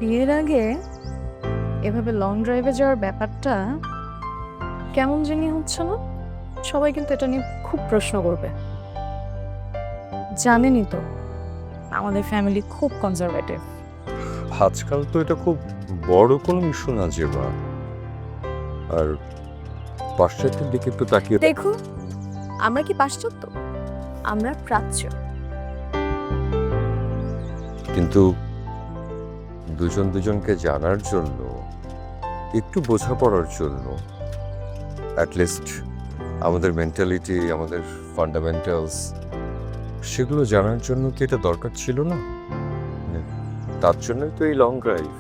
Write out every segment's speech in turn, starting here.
বিয়ের আগে এভাবে লং ড্রাইভে যাওয়ার ব্যাপারটা কেমন জানি হচ্ছে না? সবাই কিন্তু এটা নিয়ে খুব প্রশ্ন করবে। জানেনই তো আমাদের ফ্যামিলি খুব কনজারভেটিভ। আজকাল তো এটা খুব বড় কোনো ইস্যু না যে বা আর পাশ্চাত্যের দিকে একটু তাকিয়ে দেখুন, আমরা কি পাশ্চাত্য? আমরা প্রাচ্য। কিন্তু দুজন দুজনকে জানার জন্য একটু বোঝাপড়ার জন্য অ্যাটলিস্ট আমাদের মেন্টালিটি আমাদের ফান্ডামেন্টালস সেগুলো জানার জন্য কি এটা দরকার ছিল না? মানে তার জন্যই তো এই লং ড্রাইভ।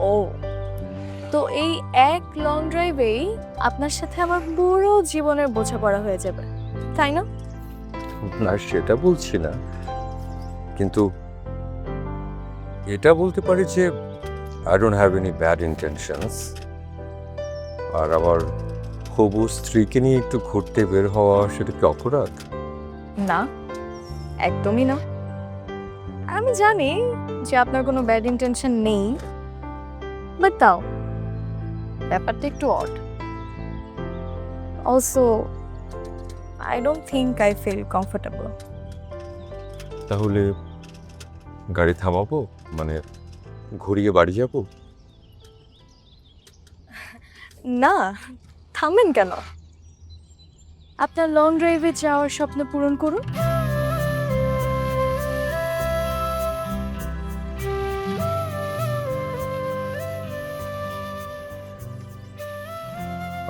ও, তো এই এক লং ড্রাইভেই আপনার সাথে আমার পুরো জীবনের বোঝাপড়া হয়ে যাবে, তাই না? না সেটা বলছি না, কিন্তু এটা বলতে পারি যে I don't have any bad intentions. আর আমার হবু স্ত্রীকে নিয়ে একটু ঘুরতে বের হওয়া সেটা কি অপরাধ? না, একদমই না। আমি জানি যে আপনার কোনো ব্যাড ইন্টেনশন নেই, বাট তাও ব্যাপারটা একটু odd. Also I don't think I feel comfortable. তাহলে গাড়ি থামাবো, মানে ঘুরিয়ে বাড়ি যাব? না, থামবেন কেন? আপনার লং ড্রাইভে যাওয়ার স্বপ্ন পূরণ করুন।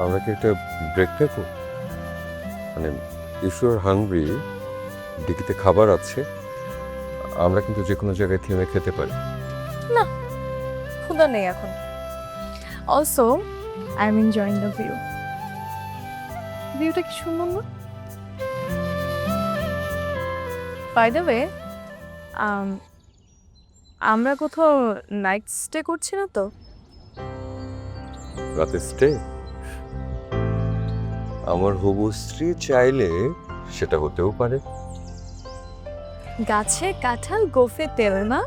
আমরা কি একটা ব্রেক নেবো? মানে ইফ ইউ আর হাংরি, ডিকিতে খাবার আছে, আমরা কিন্তু যে কোনো জায়গায় থেমে খেতে পারি। না, ক্ষুধা নেই এখন। Also I am enjoying the view. ভিউটা কি সুন্দর না? বাই দ্য ওয়ে, আমরা কোথাও নাইট স্টে করছি না তো? রাতে স্টে? আমার হবু স্ত্রী চাইলে সেটা হতেও পারে। গাছে কাঁঠাল গোফে তেল না,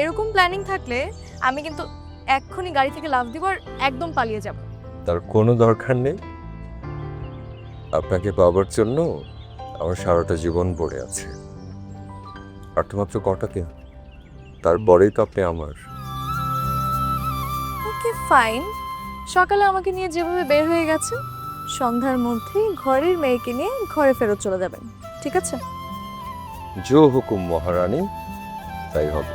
এরকম প্ল্যানিং থাকলে আমি কিন্তু এক্ষুনি গাড়ি থেকে লাফ দিব আর একদম পালিয়ে যাব। তার কোনো দরকার নেই। আপনাকে পাওয়ার জন্য আমার সারাটা জীবন পড়ে আছে। আর তো মাত্র কটা দিন, তারপরেই তো আপনি আমার। ওকে ফাইন, সকালে আমাকে নিয়ে যেভাবে বের হয়ে গেছে, সন্ধ্যার মধ্যেই ঘরের মেয়েকে নিয়ে ঘরে ফেরত চলে যাবেন, ঠিক আছে? জো হুকুম মহারানী, তাই হবে।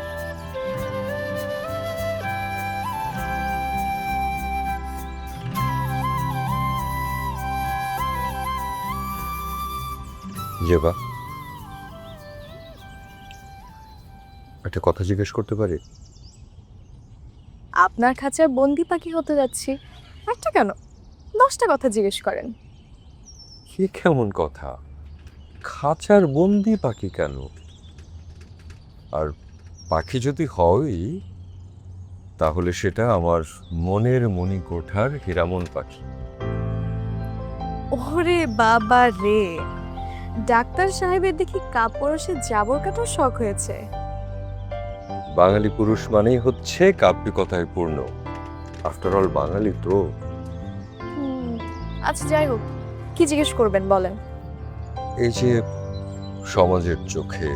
জেবা, একটা কথা জিজ্ঞেস করতে পারি? আপনার খাঁচার বন্দি পাখি হতে যাচ্ছি, একটা কেন 10টা কথা জিজ্ঞেস করেন। কি কেমন কথা? খাঁচার বন্দি পাখি কেন? আর পাখি যদি হই তাহলে সেটা আমার মনের মণিকোঠার হীরামন পাখি। ওরে বাবা রে, ডাক্তার সাহেবের দেখি কাপড়ে জাবর কাটার শখ হয়েছে। বাঙালি পুরুষ মানেই হচ্ছে কাব্যিকতায় পূর্ণ। আফটার অল বাঙালি তো। আচ্ছা যাই হোক, কি জিজ্ঞেস করবেন বলেন। এই যে সমাজের চোখে,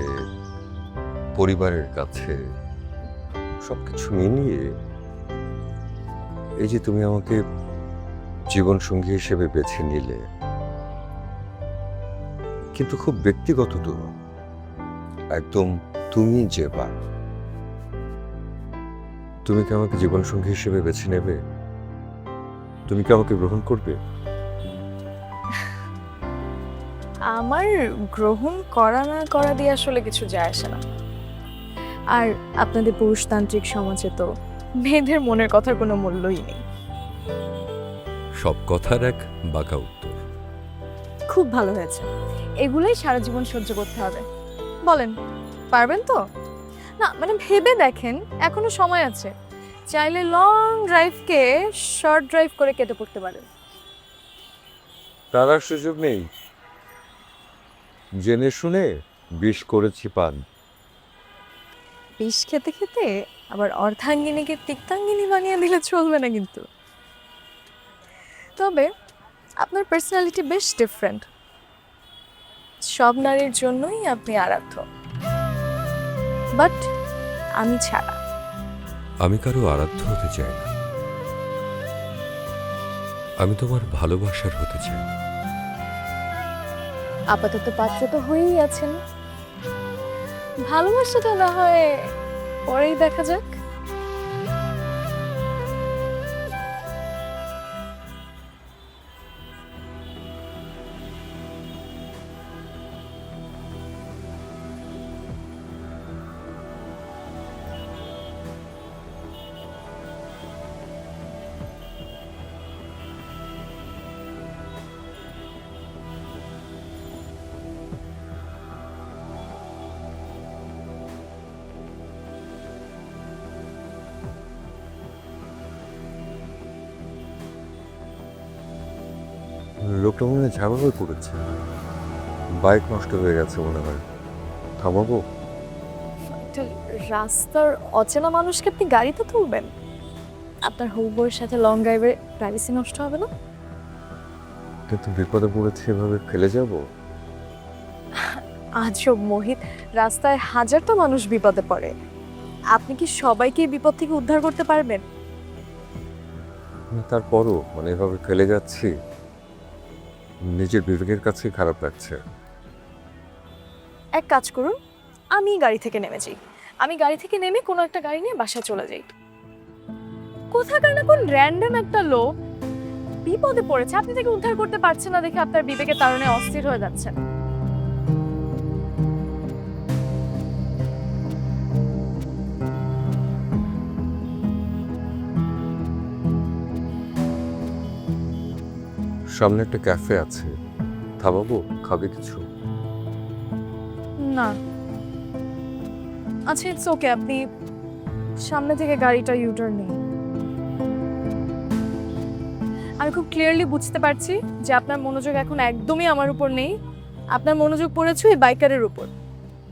পরিবারের কাছে, সবকিছু মিলিয়ে এই যে তুমি আমাকে জীবন সঙ্গী হিসেবে বেছে নিলে, কিন্তু খুব ব্যক্তিগত তো, একদম তুমি যে বা, তুমি কি আমাকে জীবন সঙ্গী হিসেবে বেছে নেবে? তুমি কি আমাকে গ্রহণ করবে? আমার গ্রহণ করা না করা দিয়ে আসলে কিছু যায় আসে না। আর আপনাদের পুরুষতান্ত্রিক সমাজে তো মেয়েদের মনের কথার কোনো মূল্যই নেই। সব কথার এক বাঁকা উত্তর। খুব ভালো হয়েছে, এগুলোই সারা জীবন সহ্য করতে হবে। বলেন, পারবেন তো? না মানে ভেবে দেখেন, এখনো সময় আছে। চাইলে লং ড্রাইভকে শর্ট ড্রাইভ করে কেটে পড়তে পারেন। তার আর সুযোগ নেই। জেনে শুনে বিষ করেছি পান। বিষ খেতে খেতে আবার অর্ধাঙ্গিনীকে তিক্তাঙ্গিনী বানিয়ে দিলে চলবে না কিন্তু। তবে আপনার পার্সোনালিটি বেশ ডিফারেন্ট। সব নারীর জন্যই আপনি আরাধ্য, বাট আমি ছাড়া। আমি কারো আরাধ্য হতে চাই না, আমি তোমার ভালোবাসার হতে চাই। আপাতত পাত্র তো হয়েই আছেন, ভালোবাসাটা না হয় পরেই দেখা যাক। লোকটা মনে হয় ঝামেলায় পড়েছে, বাইক নষ্ট হয়ে গেছে মনে হয়। থামাবো? একটা রাস্তার অচেনা মানুষকে আপনি গাড়িতে তুলবেন? আপনার হবু বউয়ের সাথে লং ড্রাইভে প্রাইভেসি নষ্ট হবে না? কিন্তু বিপদে পড়েছে, এভাবে ফেলে যাব? আজব মোহিত, রাস্তায় হাজারটা মানুষ বিপদে পড়ে, আপনি কি সবাইকে বিপদ থেকে উদ্ধার করতে পারবেন? তারপরও মানে এভাবে ফেলে যাচ্ছি, নিজের বিবেকের কাছে খারাপ লাগছে। এক কাজ করুন, আমি গাড়ি থেকে নেমে যাই। আমি গাড়ি থেকে নেমে কোনো একটা গাড়ি নিয়ে বাসায় চলে যাই। কোথাকার না কোন র্যান্ডম একটা লোক বিপদে পড়েছে, আপনি তাকে উদ্ধার করতে পারছেন না দেখে আপনার বিবেকের তাড়নে অস্থির হয়ে যাচ্ছেন। সামনে একটা ক্যাফে আছে, থামাবো? খাবে কিছু? না, আচ্ছা ইটস ওকে, আপনি সামনে থেকে গাড়িটা ইউটার্ন নিন। আমি খুব ক্লিয়ারলি বুঝতে পারছি যে আপনার মনোযোগ এখন একদমই আমার উপর নেই, আপনার মনোযোগ পড়েছে ওই বাইকারের উপর।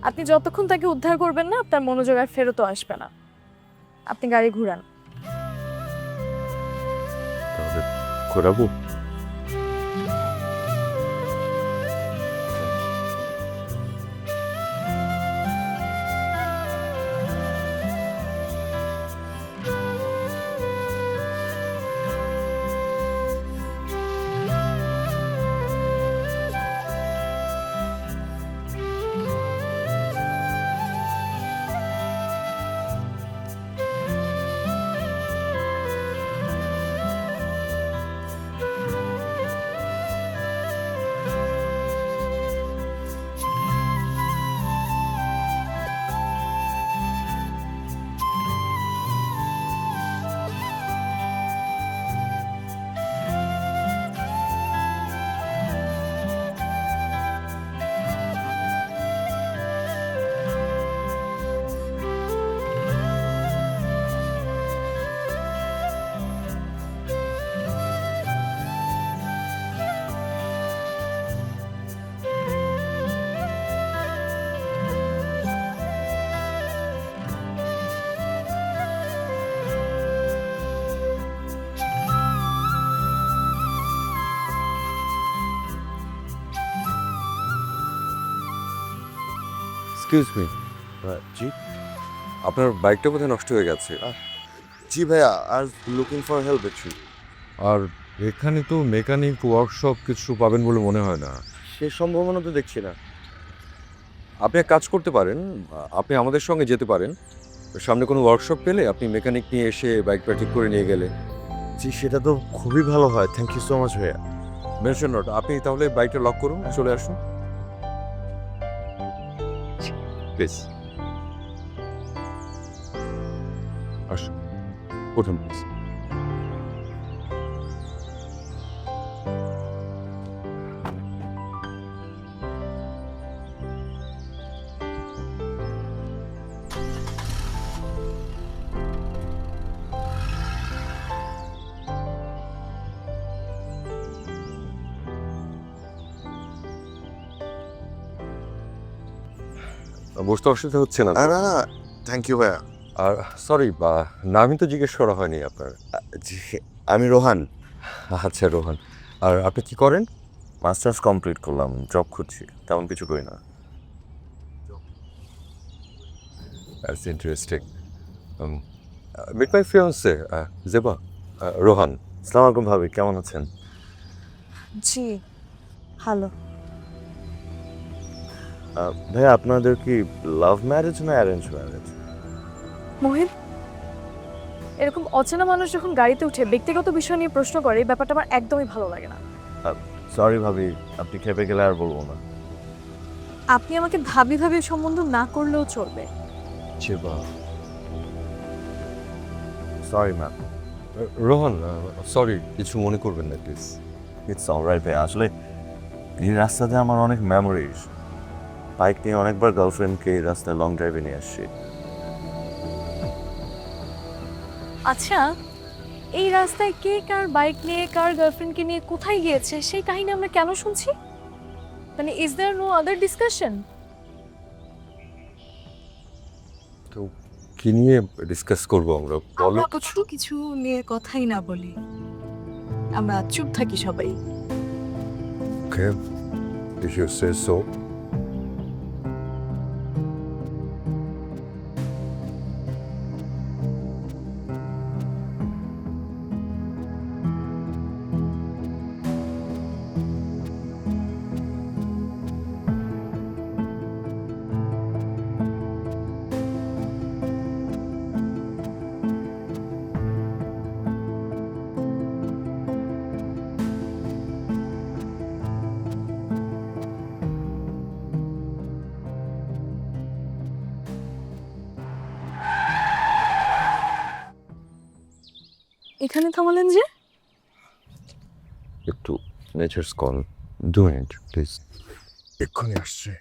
আপনি যতক্ষণ তাকে উদ্ধার করবেন না, আপনার মনোযোগ আর ফেরতও আসবে না। আপনি গাড়ি ঘুরান। তাহলে ঘোরাবো? এক্সকিউজ মি, জি আপনার বাইকটা বোধহয় নষ্ট হয়ে গেছে। জি ভাইয়া, আর লুকিং ফর হেল্প অ্যাকচুয়ালি। আর এখানে তো মেকানিক ওয়ার্কশপ কিছু পাবেন বলে মনে হয় না। সে সম্ভাবনা তো দেখছি না। আপনি এক কাজ করতে পারেন, আপনি আমাদের সঙ্গে যেতে পারেন। সামনে কোনো ওয়ার্কশপ পেলে আপনি মেকানিক নিয়ে এসে বাইকটা ঠিক করে নিয়ে গেলে। জি সেটা তো খুবই ভালো হয়, থ্যাংক ইউ সো মাচ ভাইয়া। মেনশন নোট, আপনি তাহলে বাইকটা লক করুন, চলে আসুন প্লিজ। আসুন, উঠুন প্লিজ। বসতে অসুবিধা হচ্ছে না তো? না না, থ্যাংক ইউ ভাইয়া। আর সরি, নামই তো জিজ্ঞেস করা হয়নি আপনার। জি, আমি রোহান। আচ্ছা, রোহান। আর আপনি কি করেন? মাস্টার্স কমপ্লিট করলাম, জব খুঁজছি, তেমন কিছু করি না। That's interesting. Meet my fiance, Zeba, Rohan. আসসালামু আলাইকুম ভাবি, কেমন আছেন? জি ভালো। ভাইয়া, আপনাদের কি লাভ ম্যারেজ না অ্যারেঞ্জ ম্যারেজ? মোহিত, এরকম অচেনা মানুষ যখন গাড়িতে উঠে ব্যক্তিগত বিষয় নিয়ে প্রশ্ন করে, এই ব্যাপারটা আমার একদমই ভালো লাগে না। সরি ভাবি, আপনি খেপে গেলে আর বলবো না। আপনি আমাকে ভাবি ভাবি সম্বন্ধ না করলেও চলবে। Zeba. Sorry ma'am. Rohan, sorry, কিছু মনে করবেন না প্লিজ। ইটস অলরাইট ভাই, আসলে এই রাস্তাতে আমার অনেক মেমোরিজ। বাইক নিয়ে অনেকবার গার্লফ্রেন্ডকে এই রাস্তায় লং ড্রাইভে নিয়ে আসছি। আচ্ছা, এই রাস্তায় কে কার বাইক নিয়ে, কার গার্লফ্রেন্ডকে নিয়ে কোথায় গিয়েছে সেই কাহিনী আমরা কেন শুনছি? মানে is there no other discussion? তো কি নিয়ে ডিসকাস করবো আমরা, বলো। কিছু নিয়ে কথাই না বলি, আমরা চুপ থাকি সবাই। Okay, if you say so. এখানে থামালেন যে? একটু নেচার্স কল, 2 মিনিট প্লিজ। এক্ষুনি আসছে।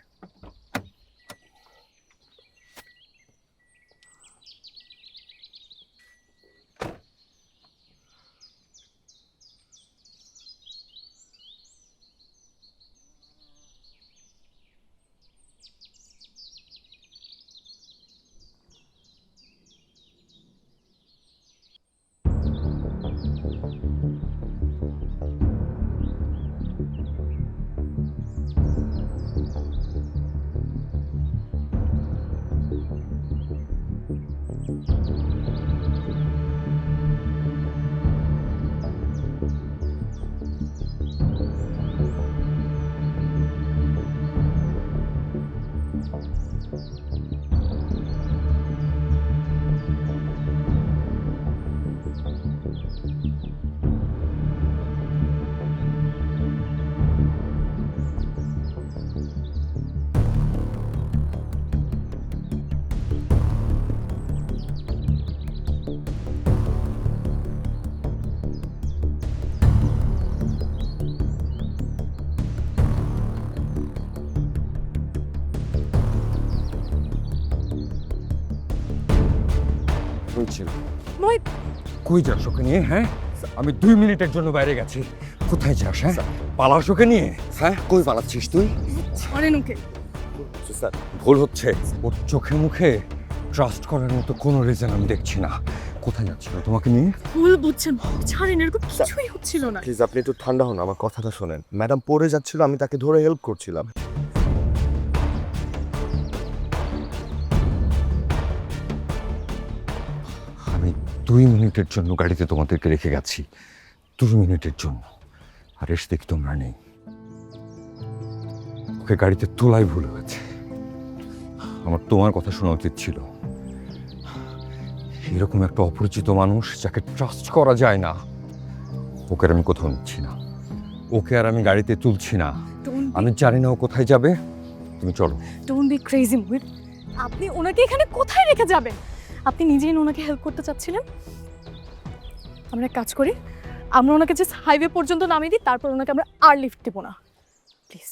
মোহিত, কই যাস ওকে নিয়ে? হ্যাঁ, আমি 2 মিনিটের জন্য বাইরে গেছি। কোথায় যাস? হ্যাঁ, পালাস ওকে নিয়ে? হ্যাঁ, কই পালাচ্ছিস তুই? ছাড়েন ওকে। স্যার, ভুল হচ্ছে। ওর চোখে মুখে ট্রাস্ট করার মতো কোনো রিজন আমি দেখছি না। কোথায় যাচ্ছিল তোমাকে নিয়ে? ভুল বুঝছেন, ছাড়েন, এরকম কিছুই হচ্ছিল না। প্লিজ আপনি একটু ঠান্ডা হন, আমার কথাটা শোনেন। ম্যাডাম পড়ে যাচ্ছিল, আমি তাকে ধরে হেল্প করছিলাম। আমি 2 মিনিটের জন্য গাড়িতে তোমাদেরকে রেখে গেছি, 2 মিনিটের জন্য। আর এসে দেখি তোমরা নেই। ওকে গাড়িতে তোলাই ভুল হয়েছে। আমার তোমার কথা শোনা উচিত ছিল। এরকম একটা অপরিচিত মানুষ যাকে ট্রাস্ট করা যায় না, ওকে আর আমি কোথাও নিচ্ছি না। ওকে আর আমি গাড়িতে তুলছি না। আমি জানি না ও কোথায় যাবে। তুমি চলো। ডোন্ট বি ক্রেজি মোহিত, আপনি ওনাকে এখানে কোথায় রেখে যাবেন? আপনি নিজেই ওনাকে হেল্প করতে চাচ্ছিলেন। আমরা এক কাজ করি, আমরা ওনাকে জাস্ট হাইওয়ে পর্যন্ত নামিয়ে দিই, তারপর ওনাকে আমরা আর লিফট দেবো না, প্লিজ।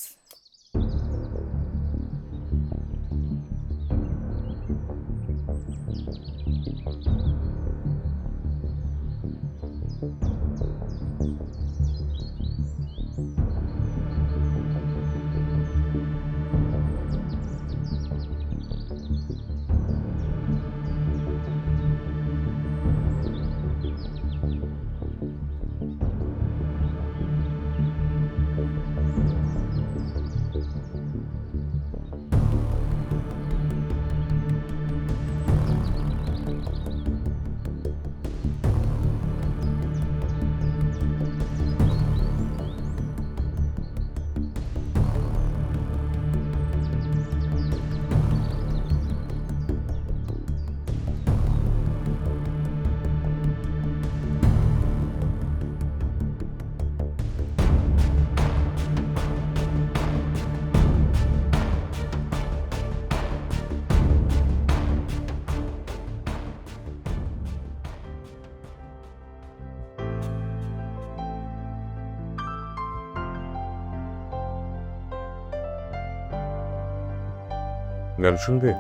গান শুনবে?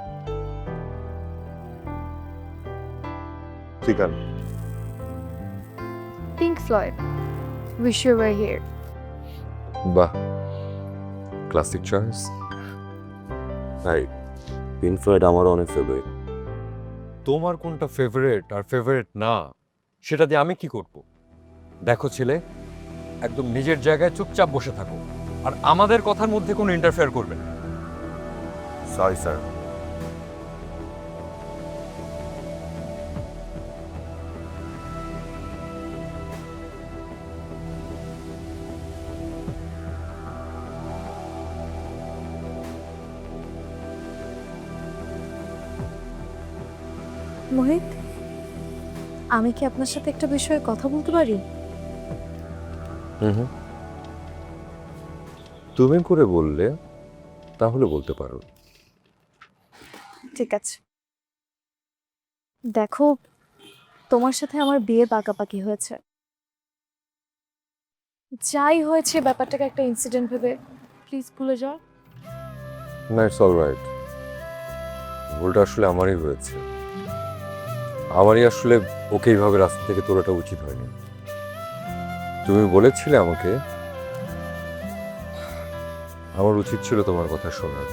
ঠিক আছে। Pink Floyd, Wish You Were Here. বাহ, ক্লাসিক চয়েস। ভাই পিঙ্ক ফ্লয়েড আমারও অনেক ফেভারিট। তোমার কোনটা ফেভারিট আর ফেভারিট না সেটা দিয়ে আমি কি করব? দেখো ছেলে, একদম নিজের জায়গায় চুপচাপ বসে থাকো আর আমাদের কথার মধ্যে কোনো ইন্টারফেয়ার করবে না। Sorry sir. মোহিত, আমি কি আপনার সাথে একটা বিষয়ে কথা বলতে পারি? হুম, তুমি করে বললে তাহলে বলতে পারো। ঠিক আছে। দেখো, তোমার সাথে আমার বিয়ে পাকাপাকি হয়েছে। যাই হয়েছে ব্যাপারটাকে একটা ইনসিডেন্ট ভেবে প্লিজ ভুলে যাও। না, ইটস অল রাইট। ভুলটা আসলে আমারই হয়েছে। আমারই আসলে ওকে এইভাবে রাস্তা থেকে তোলাটা উচিত হয়নি। তুমি বলেছিলে আমাকে, আমার উচিত ছিল তোমার কথা শোনার।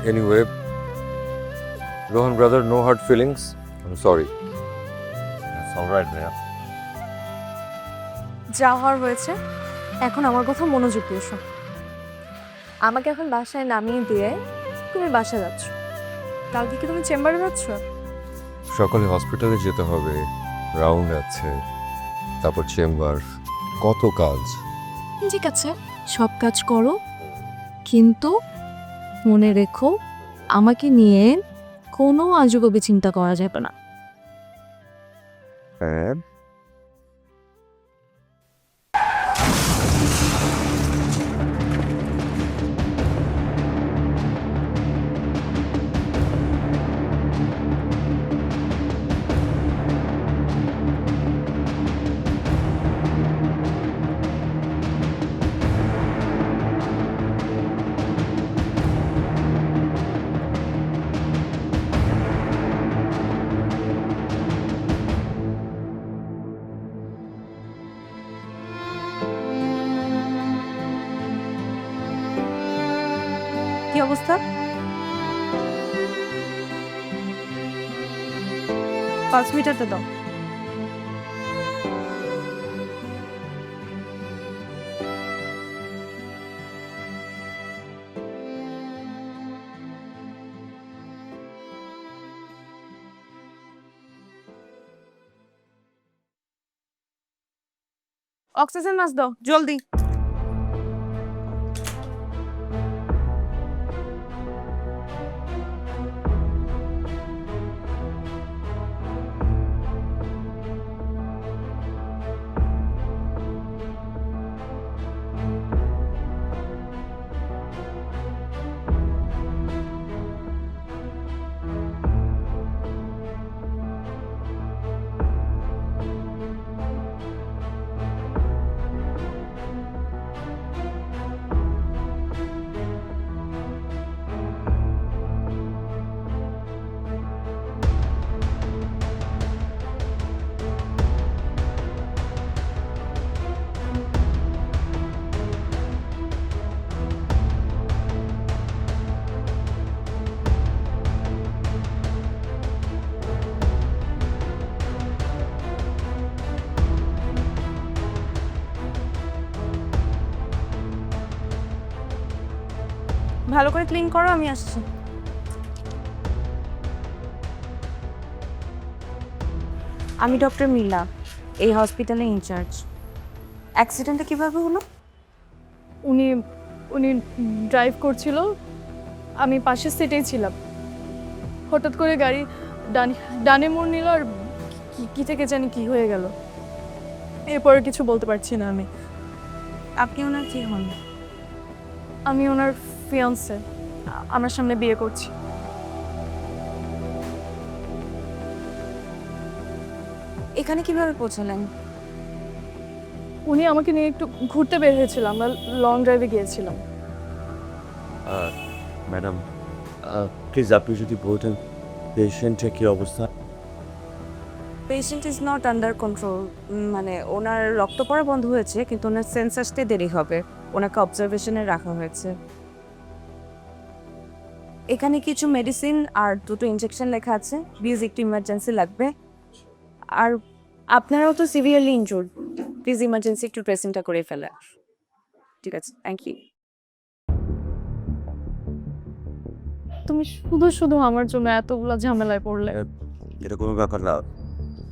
Anyway, Rohan brother, no hard feelings, I am sorry. Alright ভাইয়া। যা হওয়ার হয়েছে, এখন আমার কথা মনোযোগ দিয়ে শোনো। আমাকে এখন বাসায় নামিয়ে দিয়ে তুমি বাসায় যাচ্ছ। কালকে কি তুমি চেম্বারে যাচ্ছ? সকালে হসপিটালে যেতে হবে, রাউন্ড আছে, তারপর চেম্বার, কত কাজ। ঠিক আছে, সব কাজ করো, কিন্তু মনে রেখো আমাকে নিয়ে কোনো আজগুবি চিন্তা করা যাবে না। হ্যাঁ, কি অবস্থা? 5 মিটারটা দাও। অক্সিজেন মাস্ক দাও জলদি। ভালো করে ক্লিন করো, আমি আসছি। আমি ডক্টর মিলা, এই হসপিটালে ইনচার্জ। অ্যাক্সিডেন্টটা কিভাবে হলো? উনি উনি ড্রাইভ করছিল, আমি পাশের সিটেই ছিলাম। হঠাৎ করে গাড়ি ডানে মোড় নিল আর কি থেকে জানি কি হয়ে গেল। এরপরে কিছু বলতে পারছি না আমি। আপনি ওনার কি হন? আমি ওনার ফিয়ান্সে, আমার সামনে বিয়ে করছি। এখানে কিভাবে পৌঁছালেন? উনি আমাকে নিয়ে একটু ঘুরতে বের হয়েছিল, আমরা লং ড্রাইভে গিয়েছিলাম। ম্যাডাম প্লিজ আপনি যদি বলতেন পেশেন্টের কী অবস্থা? Patient is not under control, মানে ওনার রক্ত পড়া বন্ধ হয়েছে কিন্তু ওনার সেন্স আসতে দেরি হবে, ওনাকে অবজারভেশনে রাখা হয়েছে। এখানে কিছু মেডিসিন আর 2টো ইনজেকশন লেখা আছে, প্লিজ একটু ইমার্জেন্সি লাগবে। আর আপনারাও তো সিভিয়ারলি ইনজুর্ড, প্লিজ ইমার্জেন্সি একটু ড্রেসিংটা করে ফেলে। ঠিক আছে, থ্যাংক ইউ। তুমি শুধু শুধু আমার জন্য এতগুলো ঝামেলায় পড়লে। এটা কোনো ব্যাপার না,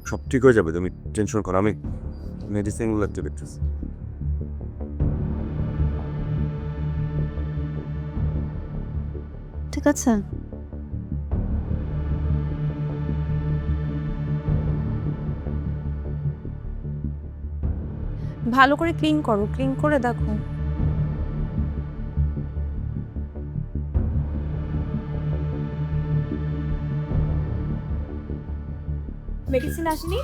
সব ঠিক হয়ে যাবে, তুমি টেনশন করো, আমি মেডিসিনগুলো একটু দেখতেছি। ঠিক আছে। ভালো করে ক্লিন করো, ক্লিন করে দেখো। মেডিসিন আসেনি?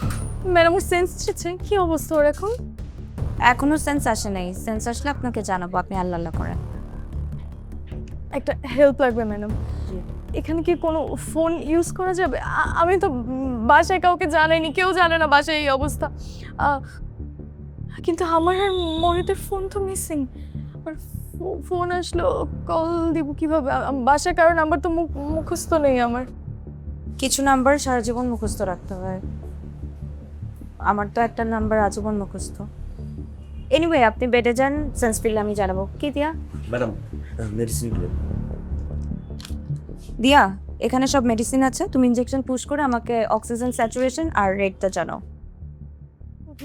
ম্যাডাম ওর সেন্স এসেছে, কি অবস্থা ওর এখন? এখনো সেন্স আসে নাই, সেন্স আসলে আপনাকে জানাবো, আপনি আল্লাহ আল্লাহ করেন। একটা হেল্প লাগবে ম্যাডাম। এখানে কি কোনো ফোন ইউজ করা যাবে? আমি তো বাসায় কাউকে জানাইনি, কেউ জানে না বাসায় এই অবস্থা। কিন্তু আমার আর মহিতের ফোন তো মিসিং। আর ফোন আসলো, কল দিব কিভাবে? বাসায় কারো নাম্বার তো মুখস্থ নেই আমার। কিছু নাম্বার সারা জীবন মুখস্থ রাখতে হয়, আমার তো একটা নাম্বার আজীবন মুখস্থ। এনিওয়ে আপনি বেডে যান, সেন্স ফিরলে আমি জানাবো। কি দিয়া? ম্যাডাম মেডিসিনগুলো দিয়া, এখানে সব মেডিসিন আছে, তুমি ইনজেকশন পুশ করে আমাকে অক্সিজেন স্যাচুরেশন আর রেটটা জানাও।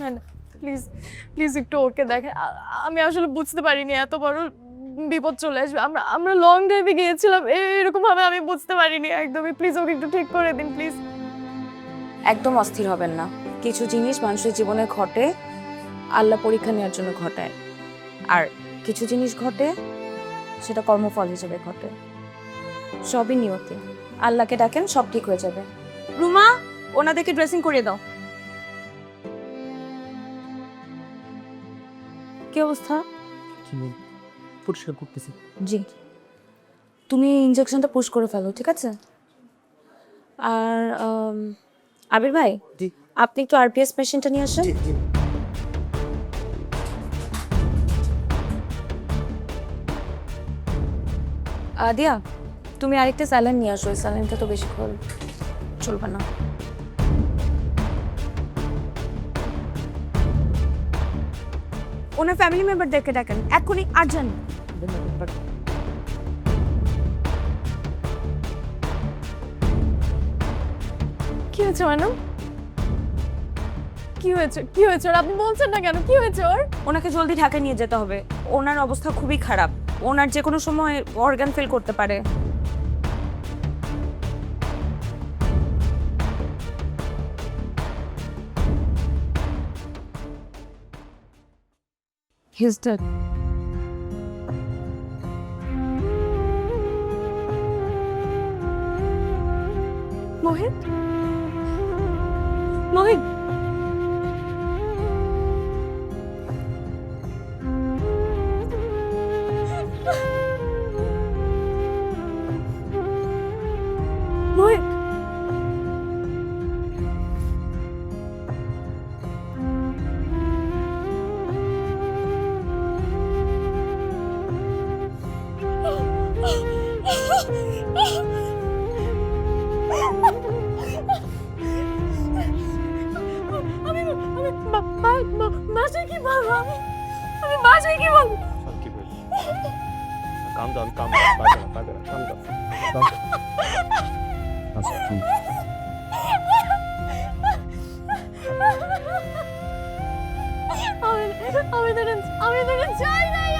ম্যাডাম প্লিজ প্লিজ একটু ওকে দেখেন। আমি আসলে বুঝতে পারিনি এত বড় বিপদ চলে আসবে। আমরা লং ড্রাইভে গিয়েছিলাম, এরকম ভাবে আমি বুঝতে পারিনি একদমই। প্লিজ ওকে একটু ঠিক করে দিন প্লিজ। একদম অস্থির হবেন না, কিছু জিনিস মানুষের জীবনে ঘটে আল্লাহ পরীক্ষা নেওয়ার জন্য ঘটায়, আর কিছু জিনিস ঘটে সেটা কর্মফল হিসেবে ঘটে, সবই নিয়তি। আল্লাহকে ডাকেন, সব ঠিক হয়ে যাবে। রুমা, ওনাদেরকে ড্রেসিং করিয়ে দাও। কি অবস্থা? পরিষ্কার করতেছি। জি, তুমি ইনজেকশনটা পুশ করে ফেলো, ঠিক আছে? আর আবির ভাই, জি। আপনি একটু আরপিএস মেশিনটা নিয়ে আসেন। দিয়া, তুমি আরেকটা স্যালাইন নিয়ে আসো, স্যালাইনটা তো বেশিক্ষণ চলবে না। ওনার ফ্যামিলি মেম্বারদেরকে ডাকেন এক্ষুনি, আর্জেন্ট। কি হয়েছে ম্যাডাম? কি হয়েছে? কি হয়েছে ওর? আপনি বলছেন না কেন? কি হয়েছে ওর? ওনাকে জলদি ঢাকায় নিয়ে যেতে হবে, ওনার অবস্থা খুবই খারাপ, ওনার যে কোনো সময় অর্গান ফেল করতে পারে। He's dead. মোহিত? মোহিত? মোহিত? বাসায় কি বলবো? আমি বাসায় কি বলবো? কাম ডাউন, কাম ডাউন, কাম ডাউন। আমি তোকে চাই নাই।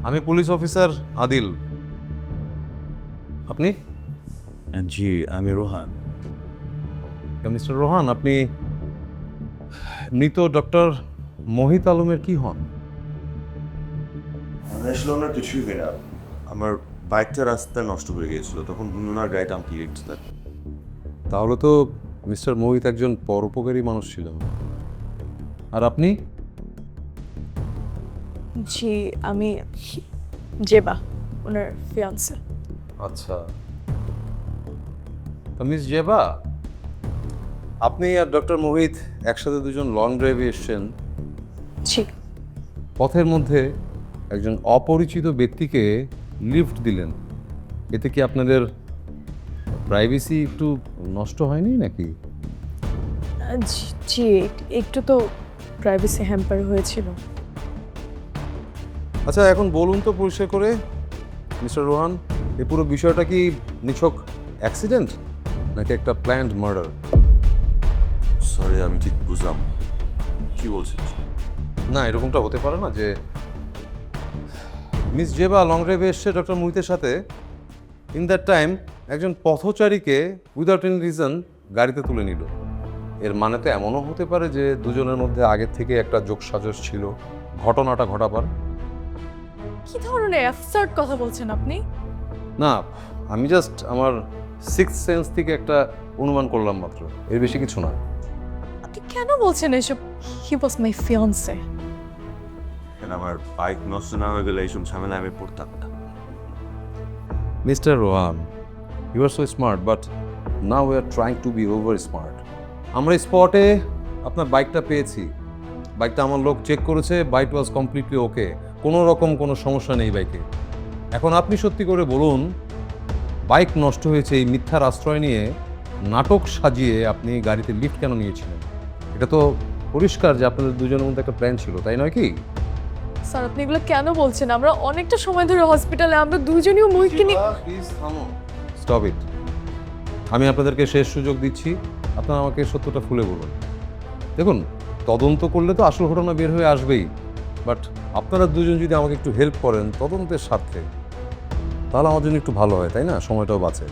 আমি পুলিশ অফিসার আদিল। আপনি? জি, আমি রোহান। মিস্টার রোহান, আপনি মৃত ডক্টর মোহিত আলমের কি হন? আসলে ওনার কিছুই হয় না। আমার বাইকটা রাস্তায় নষ্ট হয়ে গিয়েছিল, তখন ওনার গাড়িটা আমি কিনেছিলাম। তাহলে তো মিস্টার মোহিত একজন পরোপকারী মানুষ ছিল। আর আপনি? জি, আমি জেবা, ওনার ফিয়ান্সে। আচ্ছা, মিস জেবা, আপনি আর ডক্টর মোহিত একসাথে দুজন লং ড্রাইভে এসছেন। জি। পথের মধ্যে একজন অপরিচিত ব্যক্তিকে লিফট দিলেন। এতে কি আপনাদের প্রাইভেসি একটু নষ্ট হয়নি নাকি? জি, একটু তো প্রাইভেসি হ্যাম্পার হয়েছিল। আচ্ছা, এখন বলুন তো পরিষ্কার করে মিস্টার রোহান, এই পুরো বিষয়টা কি নিছক অ্যাক্সিডেন্ট নাকি একটা প্ল্যান্ড মার্ডার? সরি, আমি ঠিক বুঝলাম কি বলছেন। না, এরকমটা হতে পারে না যে মিস জেবা লং ড্রাইভে এসছে ডক্টর মোহিতের সাথে, ইন দ্যাট টাইম একজন পথচারীকে উইদাউট এনি রিজন গাড়িতে তুলে নিল। এর মানে তো এমনও হতে পারে যে দুজনের মধ্যে আগের থেকে একটা যোগসাজশ ছিল ঘটনাটা ঘটাবার। কি ধরনের অ্যাবসার্ড কথা বলছেন আপনি? না, আমি জাস্ট আমার সিক্স সেন্স থেকে একটা অনুমান করলাম মাত্র, এর বেশি কিছু না। আপনি কেন বলছেন এসব? হি ওয়াজ মাই ফিয়ান্সে। আমার বাইক নষ্ট না হয়ে গেলে এইসব ঝামেলা আমি পড়তাম না। Mister Rohan, you are so smart, but now we are trying to be over smart. আমরা স্পটে আপনার বাইকটা পেয়েছি, বাইকটা আমার লোক চেক করেছে, বাইক ওয়াজ কমপ্লিটলি ওকে, কোনো রকম কোনো সমস্যা নেই বাইকে। এখন আপনি সত্যি করে বলুন, বাইক নষ্ট হয়েছে এই মিথ্যার আশ্রয় নিয়ে নাটক সাজিয়ে আপনি গাড়িতে লিফট কেন নিয়েছিলেন? এটা তো পরিষ্কার যে আপনাদের দুজনের মধ্যে একটা প্ল্যান ছিল, তাই নয় কি? স্যার, আপনি এগুলো কেন বলছেন? আমরা অনেকটা সময় ধরে হসপিটালে, আমরা দুজনেও মোহিতকে নিয়ে। Stop it. আমি আপনাদেরকে শেষ সুযোগ দিচ্ছি, আপনারা আমাকে সত্যটা খুলে বলুন। দেখুন, তদন্ত করলে তো আসল ঘটনা বের হয়ে আসবেই, বাট আপনারা দুজন যদি আমাকে একটু হেল্প করেন তদন্তের স্বার্থে, তাহলে আমার জন্য একটু ভালো হয়, তাই না? সময়টাও বাঁচে।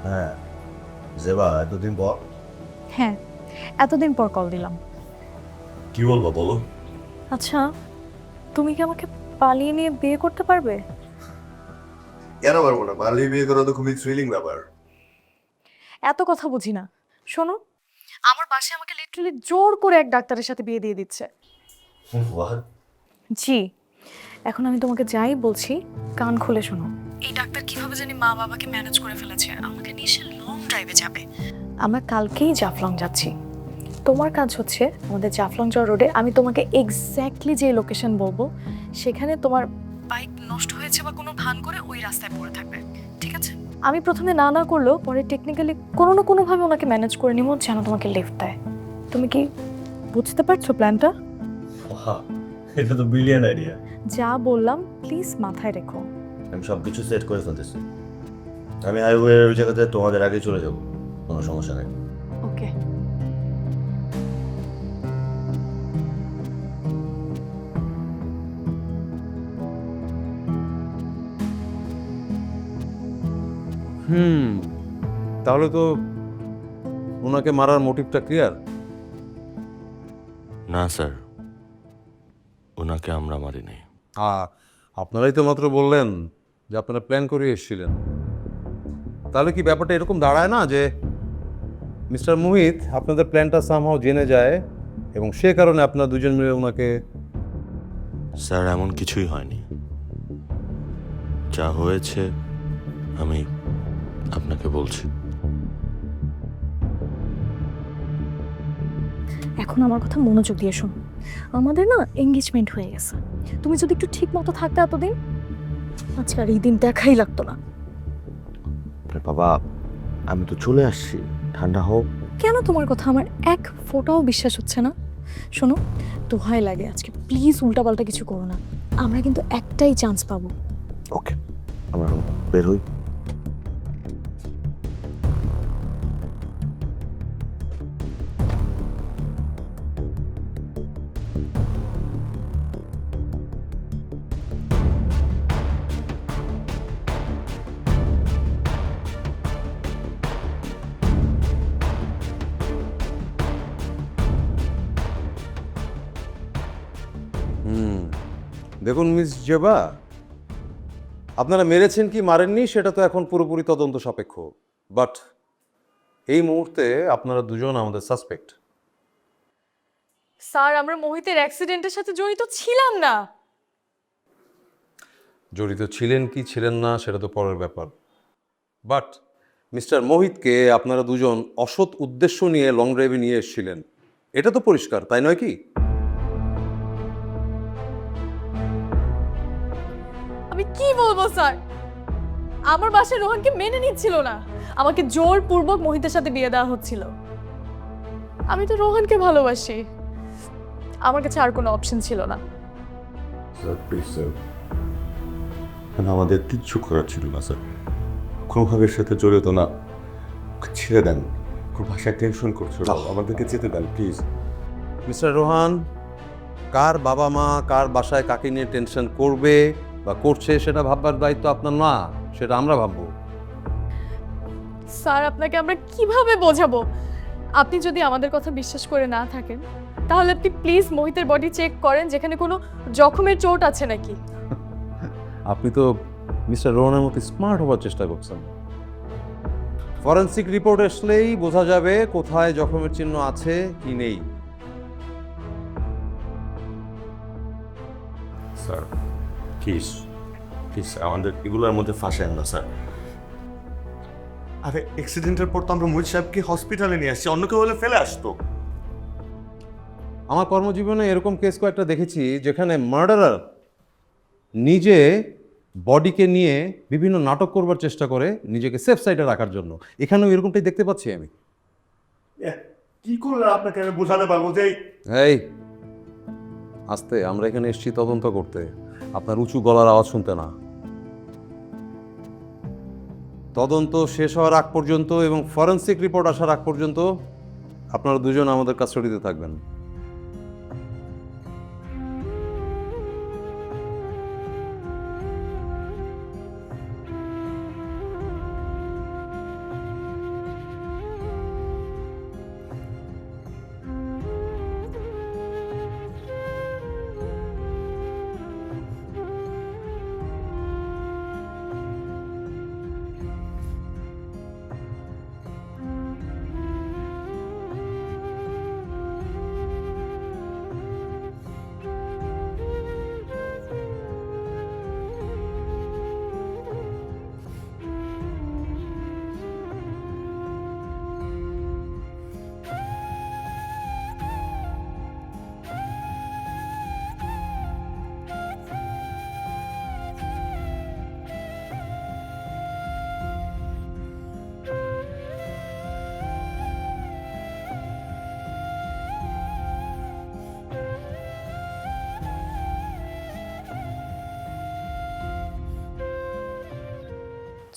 হ্যাঁ জেবা, এতদিন পর হ্যাঁ, এতদিন পর কল দিলাম। কি বলবো বলো? আচ্ছা, তুমি কি আমাকে পালিয়ে নিয়ে বিয়ে করতে পারবে? কেন পারবো না? পালিয়ে বিয়ে করা তো খুবই থ্রিলিং ব্যাপার। এত কথা বুঝি না। শোনো, আমার বাসায় আমাকে লিটারালি জোর করে এক ডাক্তারের সাথে বিয়ে দিয়ে দিচ্ছে। জি, এখন আমি তোমাকে যাই বলছি কান খুলে শোনো। এই ডাক্তার কিভাবে জানি মা বাবাকে ম্যানেজ করে ফেলেছে, আমাকে নিয়ে সে লং ড্রাইভে যাবে। আমরা কালকেই জাফলং যাচ্ছি। তোমার কাজ হচ্ছে আমাদের জাফলং যাওয়ার রোডে আমি তোমাকে এক্স্যাক্টলি যে লোকেশন বলবো, সেখানে তোমার বাইক নষ্ট হয়েছে বা কোনো ভান করে ওই রাস্তায় পড়ে থাকবে, ঠিক আছে? আমি প্রথমে না না করলেও পরে টেকনিক্যালি কোনো না কোনোভাবে ওনাকে ম্যানেজ করে নিব যেন তোমাকে লিফট দেয়। তুমি কি বুঝতে পারছো প্ল্যানটা? এটা তো ব্রিলিয়ান্ট আইডিয়া। যা বললাম প্লিজ মাথায় রেখো। আমি সব কিছু সেট করে ফেলতেছি। আমি হাইওয়ের ওই জায়গাতে তোমাদের আগে চলে যাব, কোনো সমস্যা নেই। ওকে। তাহলে তো ওনাকে মারার মোটিভটা ক্লিয়ার। না স্যার, ওনাকে আমরা মারি নাই। আপনারাই তো মাত্র বললেন যে আপনারা প্ল্যান করে এসেছিলেন। তাহলে কি ব্যাপারটা এরকম দাঁড়ায় না যে মিস্টার মোহিত আপনাদের প্ল্যানটা সামহাও জেনে যায় এবং সে কারণে আপনারা দুজন মিলে ওনাকে? স্যার, এমন কিছুই হয়নি। যা হয়েছে আমি আপনাকে বলছি। এখন আমার কথা মনোযোগ দিয়ে শোনো, আমাদের না এঙ্গেজমেন্ট হয়ে গেছে। তুমি যদি একটু ঠিক মতো থাকতে এতদিন, আজকে আর এই দিন দেখাই লাগতো না। আরে বাবা, আমি তো চলে আসছি, ঠান্ডা হোক। কেন তোমার কথা আমার এক ফোঁটাও বিশ্বাস হচ্ছে না? শোনো, দোহাই লাগে আজকে প্লিজ উল্টাপাল্টা কিছু করো না, আমরা কিন্তু একটাই চান্স পাবো। ওকে, আমরা এখন বের হই। দেখুন মিস জেবা, আপনারা মেরেছেন কি মারেননি সেটা তো এখন পুরোপুরি তদন্ত সাপেক্ষ, বাট এই মুহূর্তে আপনারা দুজন আমাদের সাসপেক্ট। স্যার, আমরা মোহিতের অ্যাক্সিডেন্টের সাথে জড়িত ছিলাম না। জড়িত ছিলেন কি ছিলেন না সেটা তো পরের ব্যাপার, বাট মিস্টার মোহিতকে আপনারা দুজন অসৎ উদ্দেশ্য নিয়ে লং ড্রাইভে নিয়ে এসেছিলেন, এটা তো পরিষ্কার, তাই নয় কি? আমি কি বলবো স্যার, আমার বাসায় রোহানকে মেনে নিচ্ছিল না, আমাকে জোরপূর্বক মোহিতের সাথে বিয়ে দেওয়া হচ্ছিল। আমি তো রোহানকে ভালোবাসি, আমার কাছে আর কোনো অপশন ছিল না। স্যার প্লিজ স্যার, আমাদের কিচ্ছু করার ছিল না স্যার, কোনোভাবে এর সাথে জড়িত না, ছেড়ে দেন। খুব ভাষায় টেনশন করছিল, আমাদেরকে যেতে দেন প্লিজ। মিস্টার রোহান, কার বাবা মা কার বাসায় কাকে নিয়ে টেনশন করবে বা করছে সেটা ভাববার দায়িত্ব আপনার না, সেটা আমরা ভাববো। স্যার, আপনাকে আমরা কিভাবে বোঝাবো? আপনি যদি আমাদের কথা বিশ্বাস করে না থাকেন, তাহলে আপনি প্লিজ মোহিতের বডি চেক করেন, যেখানে কোনো জখমের চোট আছে নাকি। আপনি তো মিস্টার রোহানের মতো স্মার্ট হওয়ার চেষ্টা করছেন। ফরেনসিক রিপোর্ট আসলেই বোঝা যাবে কোথায় জখমের চিহ্ন আছে কি নেই। স্যার প্লিজ প্লিজ আমাদের এগুলোর মধ্যে ফাঁসেন না স্যার। আরে অ্যাক্সিডেন্টের পর তো আমরা মোহিত সাহেবকে হসপিটালে নিয়ে আসছি, অন্য কেউ হলে ফেলে আসতো। আমার কর্মজীবনে এরকম কেস কয়েকটা দেখেছি যেখানে মার্ডারার নিজে বডিকে নিয়ে বিভিন্ন নাটক করবার চেষ্টা করে নিজেকে সেফ সাইডে রাখার জন্য। এখানেও এরকমটাই দেখতে পাচ্ছি আমি। কি করলে আপনাকে আমি বোঝাতে পারবো যে এই আস্তে, আমরা এখানে এসেছি তদন্ত করতে, আপনার উঁচু গলার আওয়াজ শুনতে না। তদন্ত শেষ হওয়ার আগ পর্যন্ত এবং ফরেনসিক রিপোর্ট আসার আগ পর্যন্ত আপনারা দুজন আমাদের কাস্টডিতে থাকবেন।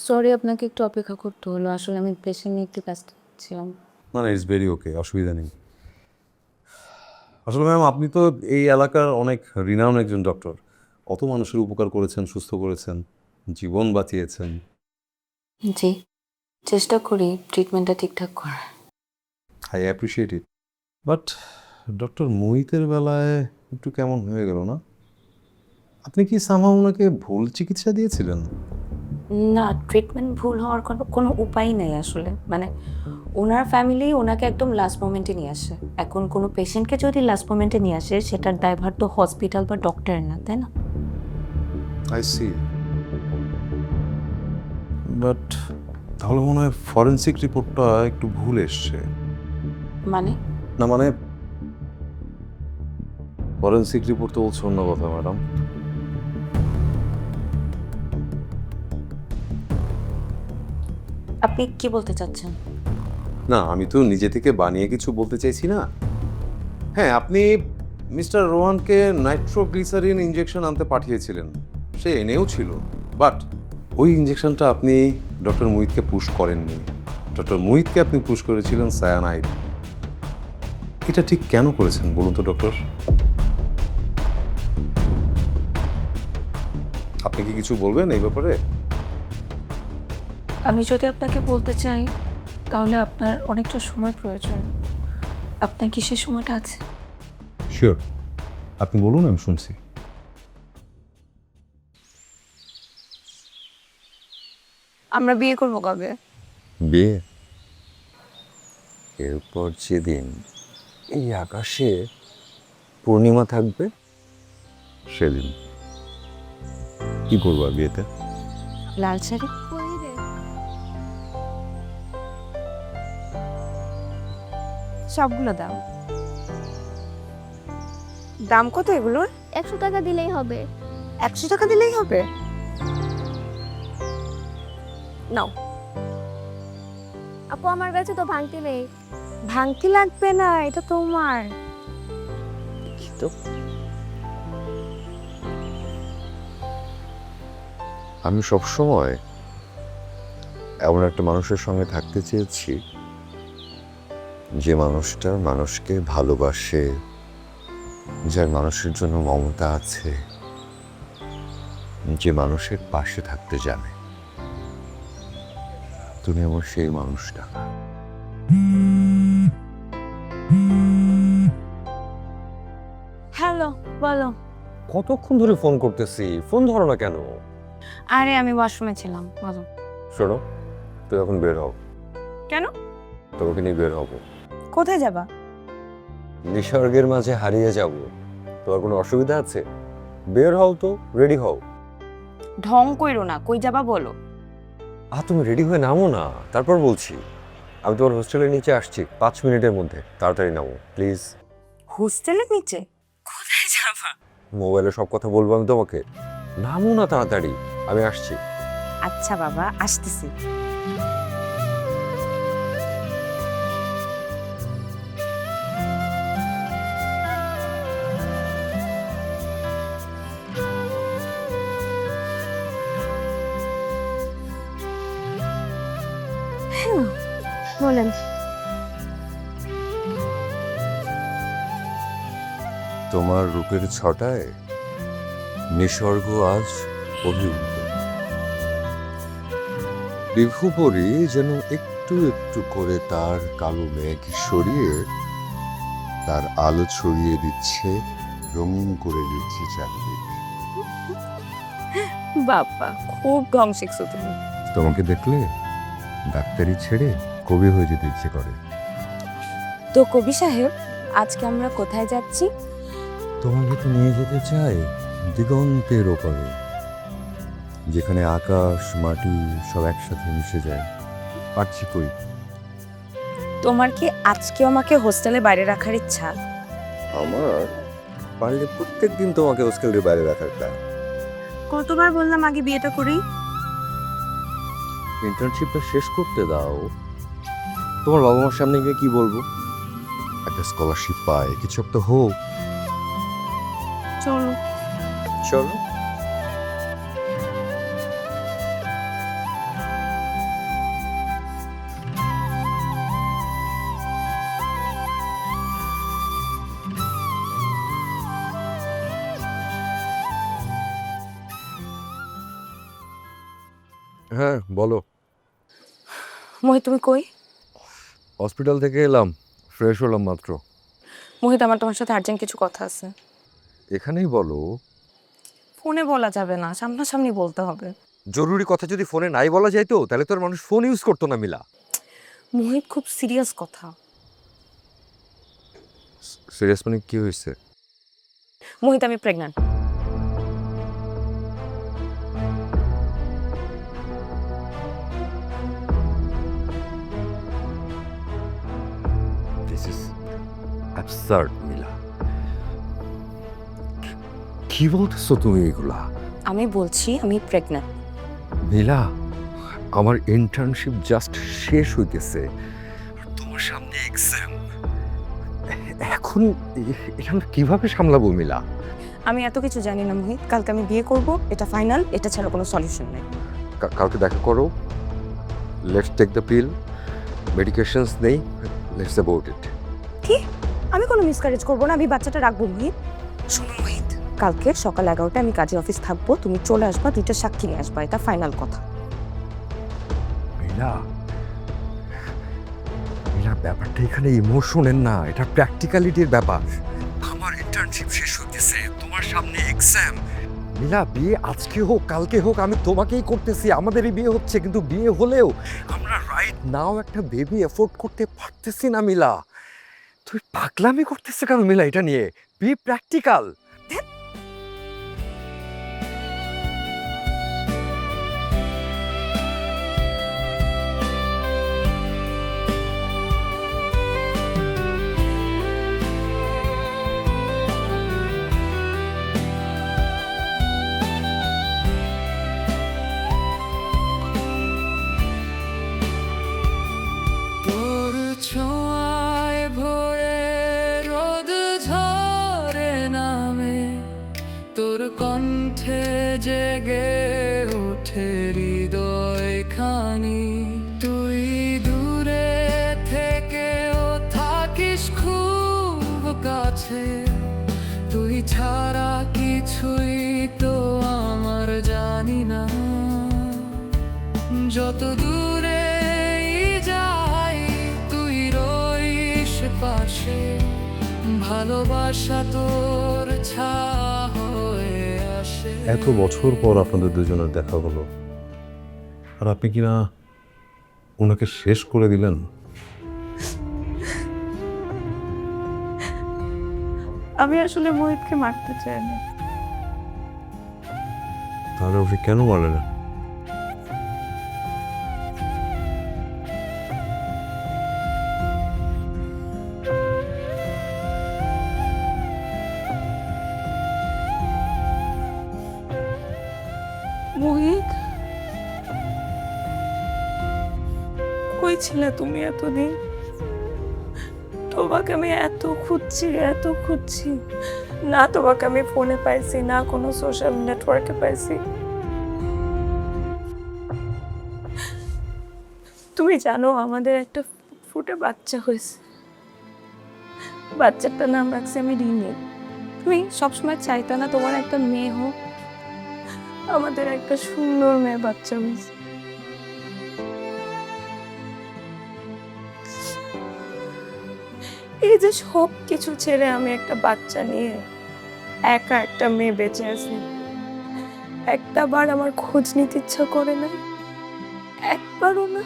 সরি, আপনাকে একটু অপেক্ষা করতে হলো, আসলে আমি পেশেন্ট নিয়ে একটু ব্যস্ত ছিলাম। না না, ইটস ভেরি ওকে, অসুবিধা নেই। আসলে ম্যাম, আপনি তো এই এলাকার অনেক রিনাউন একজন ডক্টর, কত মানুষের উপকার করেছেন, সুস্থ করেছেন, জীবন বাঁচিয়েছেন। জি, চেষ্টা করি ট্রিটমেন্টটা ঠিকঠাক করার। I appreciate it, but doctor মোহিতের বেলায় একটু কেমন হয়ে গেল না? আপনি কি সামহাও ওনাকে ভুল চিকিৎসা দিয়েছিলেন? না, ট্রিটমেন্ট ভুল হওয়ার কোনো কোনো উপায় নেই আসলে, মানে ওনার ফ্যামিলি ওনাকে একদম লাস্ট মোমেন্টে নিয়ে আসে। এখন কোনো পেশেন্টকে যদি লাস্ট মোমেন্টে নিয়ে আসে, সেটার দায়ভার তো হসপিটাল বা ডক্টরের না, তাই না? আই সি, বাট তাহলে মনে হয় ফরেনসিক রিপোর্টটা একটু ভুল এসছে। মানে না মানে ফরেন্সিক রিপোর্ট তো বলছে অন্য কথা ম্যাডাম। আপনি কি বলতে চাচ্ছেন? না, আমি তো নিজে থেকে বানিয়ে কিছু বলতে চাইছি না। হ্যাঁ, আপনি মিস্টার রোহানকে নাইট্রোগ্লিসারিন ইঞ্জেকশন আনতে পাঠিয়েছিলেন, সে এনেও ছিল, বাট ওই ইঞ্জেকশনটা আপনি ডক্টর মুহিতকে পুশ করেননি। ডক্টর মুহিতকে আপনি পুশ করেছিলেন সায়ানাইড। এটা ঠিক কেন করেছেন বলুন তো ডক্টর? আপনি কি কিছু বলবেন এই ব্যাপারে? আমি যদি আপনাকে বলতে চাই তাহলে আপনার অনেকটা সময় প্রয়োজন। আপনার কি সে সময়টা আছে? শিওর, আপনি বলুন, আমি শুনছি। আমরা বিয়ে করবো কবে? বিয়ে? এরপর যেদিন এই আকাশে পূর্ণিমা থাকবে সেদিন। কি করবো আর বিয়েতে? লাল শাড়ি। সবগুলো দাও। দাম কত এগুলোর? 100 টাকা দিলেই হবে। 100 টাকা দিলেই হবে? নাও। আপু আমার কাছে তো ভাঙতি নেই। ভাঙতি লাগবে না, এটা তোমার। তো আমি সবসময় এমন একটা মানুষের সঙ্গে থাকতে চেয়েছি যে মানুষটা মানুষকে ভালোবাসে, যার মানুষের জন্য মমতা আছে, যে মানুষের পাশে থাকতে জানে। তুমি আমার সেই মানুষটা। হ্যালো, বলো। কতক্ষণ ধরে ফোন করতেছি, ফোন ধরো না কেন? আরে আমি ওয়াশরুমে ছিলাম, বলো। শোনো, তুই এখন বের হও। কেন? তোমাকে নিয়ে বের হবো। কোথায় যাবা? নিসর্গের মাঝে হারিয়ে যাব। তোমার কোনো অসুবিধা আছে? বের হও তো, রেডি হও। ঢং কইরো না, কই যাবা বলো। তুমি রেডি হয়ে নামো না, তারপর বলছি। আমি তোমার হোস্টেলের নিচে আসছি 5 মিনিটের মধ্যে, তাড়াতাড়ি নামো প্লিজ। হোস্টেলের নিচে? কোথায় যাবা? মোবাইলে সব কথা বলবো আমি তোমাকে। নামো না তাড়াতাড়ি, আমি আসছি। আচ্ছা বাবা, আসতেছি। বলেন। তোমার রূপের ছটায় নিসর্গ আজ অভিভূত। বিভুপরি যেন একটু একটু করে তার কালো মেঘ সরিয়ে তার আলো ছড়িয়ে দিচ্ছে, রঙিন করে দিচ্ছে চারদিক। বাবা, খুব ঢং শিখছো তুমি। তোমাকে দেখলে ডাক্তারি ছেড়ে কবি হয়ে যেতে ইচ্ছে করে। তো কবি সাহেব, আজকে আমরা কোথায় যাচ্ছি? তোমাকে তো নিয়ে যেতে চাই দিগন্তের ওপারে, যেখানে আকাশ মাটি সব একসাথে মিশে যায়। পারছি কই? তোমার কি আজকে আমাকে হোস্টেলে বাইরে রাখার ইচ্ছা? আমার পারলে প্রত্যেকদিন তোমাকে হোস্টেলের বাইরে রাখার প্ল্যান। কতবার বললাম আগে বিয়েটা করি। ইন্টার্নশিপটা শেষ করতে দাও। তোমার বাবা মার সামনে গিয়ে কি বলবো? একটা স্কলারশিপ পায়, কিছু একটা হোক। চলো। চলো। হ্যাঁ বলো। মোহিত, তুমি কই? হসপিটাল থেকে এলাম, ফ্রেশ হলাম মাত্র। মোহিত, আমার তোমার সাথে আর্জেন্ট কিছু কথা আছে। এখানেই বলো। ফোনে বলা যাবে না, সামনাসামনি বলতে হবে। জরুরি কথা যদি ফোনে নাই বলা যাইতো তাহলে তো আর মানুষ ফোন ইউজ করতো না মিলা। মোহিত, খুব সিরিয়াস কথা। সিরিয়াস মানে কি হয়েছে? মোহিত, আমি প্রেগন্যান্ট। This is absurd, মিলা। কি বলতেছো তুমি এগুলা? আমি বলছি আমি প্রেগন্যান্ট। নীলা, আমার ইন্টার্নশিপ জাস্ট শেষ হইতেছে, আর তোমার সামনে এক্সাম। এখন এটা আমরা কিভাবে সামলাবো মিলা? আমি এত কিছু জানি না মোহিত, কালকে আমি বিয়ে করব, এটা ফাইনাল, এটা ছাড়া কোনো সলিউশন নেই। কালকে দেখা করো, let's take the pill, medications নেই, লেটস অ্যাবাউট ইট। কি? আমি কোনো মিসক্যারেজ করবো না, আমি বাচ্চাটা রাখবো মোহিত। শোনো মোহিত, কালকে সকাল 11টায় আমি কাজে অফিস থাকবো, তুমি চলে আসবা, 2টা সাক্ষী নিয়ে আসবা, এটা ফাইনাল কথা। মিলা, মিলা, ব্যাপারটা এখানে ইমোশনের না, এটা প্র্যাকটিক্যালিটির ব্যাপার। আমার ইন্টার্নশিপ শেষ হইতেছে, তোমার সামনে এক্সাম। মিলা, বিয়ে আজকে হোক কালকে হোক আমি তোমাকেই করতেছি, আমাদেরই বিয়ে হচ্ছে, কিন্তু বিয়ে হলেও আমরা রাইট নাও একটা বেবি এফোর্ড করতে পারতেছি না। মিলা, তুই পাগলামি করতেছে কেন মিলা এটা নিয়ে? B practical. তোর ছোঁয়ায় ভোরে রোদ ঝরে নামে, তোর কণ্ঠে জেগে ওঠে হৃদয় খানি। তুই দূরে থেকেও থাকিস খুব কাছে, তুই ছাড়া কিছুই তো আমার জানি না। যত দূরে যাই তুই রইস পাশে, ভালোবাসা তোর ছায়া হয়ে আসে। এত বছর পর আপনাদের দুজনের দেখা হলো, আর আপনি কিনা ওনাকে শেষ করে দিলেন। আমি আসলে মোহিতকে মারতে চাইনি। তাহলে আপনি কেন মারলেন? মোহিত, কই ছিলে তুমি এতদিন? তোমাকে আমি এত খুঁজছি, না তোমাকে আমি ফোনে পাইছি, না কোনো সোশ্যাল নেটওয়ার্কে পাইছি। তুমি জানো আমাদের একটা ফুটে বাচ্চা হয়েছে, বাচ্চাটার নাম রাখছি আমি রিনি। তুমি সবসময় চাইতা না তোমার একটা মেয়ে হোক? আমাদের একটা সুন্দর মেয়ে বাচ্চা হয়েছে। এই যে সব কিছু ছেড়ে আমি একটা বাচ্চা নিয়ে একা একটা মেয়ে বেঁচে আছি, একটা বার আমার খোঁজ নিতে ইচ্ছা করে না, একবারও না।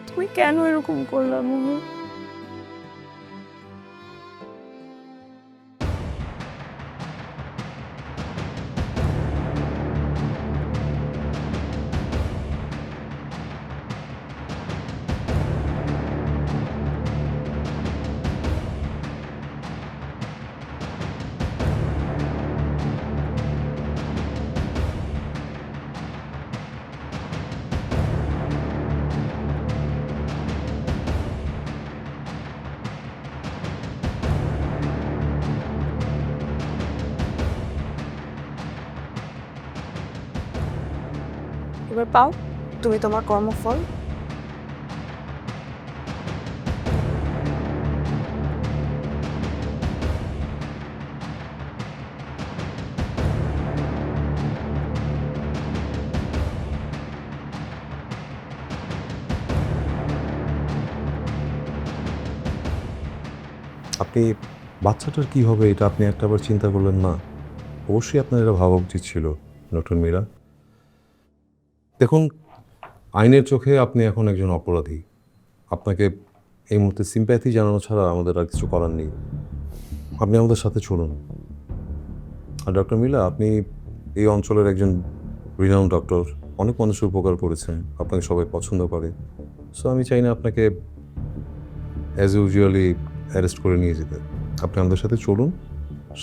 তুমি কেন এরকম করলা মোহন? এবার পাও তুমি তোমার কর্মফল। আপনি বাচ্চাটার কি হবে এটা আপনি একটাবার চিন্তা করলেন না? অবশ্যই আপনার এটা ভাবা উচিত ছিল ডক্টর মীরা। দেখুন, আইনের চোখে আপনি এখন একজন অপরাধী। আপনাকে এই মুহূর্তে সিম্প্যাথি জানানো ছাড়া আমাদের আর কিছু করার নেই। আপনি আমাদের সাথে চলুন। আর ডক্টর মীরা, আপনি এই অঞ্চলের একজন রিনাউন্ড ডক্টর, অনেক মানুষের উপকার করেছেন, আপনাকে সবাই পছন্দ করে। সো আমি চাই না আপনাকে অ্যাজ ইউজুয়ালি অ্যারেস্ট করে নিয়ে যেতে। আপনি আমাদের সাথে চলুন,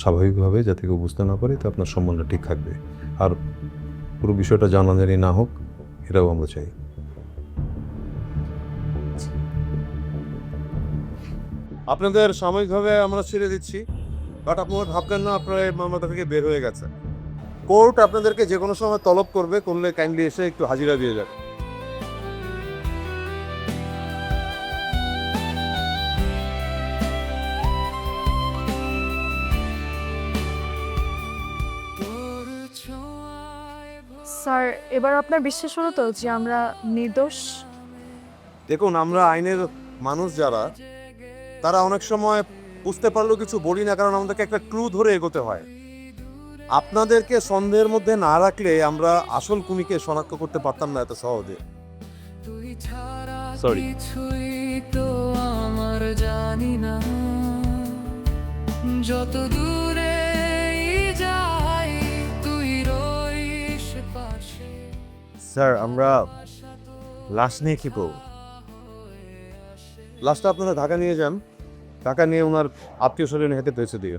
স্বাভাবিকভাবে যাতে কেউ বুঝতে না পারে, তো আপনার সম্মানটা ঠিক থাকবে। আর পুরো বিষয়টা জানাজানি না হোক, এটাও আমরা চাই। আপনাদের সাময়িকভাবে আমরা ছেড়ে দিচ্ছি, বাট আপনারা ভাববেন না আপনারা এই মামলাটা থেকে বের হয়ে গেছে। কোর্ট আপনাদেরকে যে কোনো সময় তলব করবে, করলে কাইন্ডলি এসে একটু হাজিরা দিয়ে যাবে। তোর ছোঁয়ায় স্যার এবার আপনার বিশ্বাস হলো তো যে আমরা নির্দোষ? দেখুন, আমরা আইনের মানুষ যারা, তারা অনেক সময় বুঝতে পারলেও কিছু বলি না, কারণ আমাদেরকে একটা ক্লু ধরে এগোতে হয়। আপনাদেরকে সন্দেহের মধ্যে না রাখলে আমরা আসল খুনিকে শনাক্ত করতে পারতাম না এত সহজে। তুই ছাড়া Sorry. কিছুই তো আমার জানি না, যত দূরে যাই তুই রইস পাশে। স্যার, আমরা লাশ নিয়ে কি করব? লাস্টটা আপনারা ঢাকা নিয়ে যান, ঢাকা নিয়ে ওনার আত্মীয় স্বজন হেঁটে পৌঁছে দিয়ে।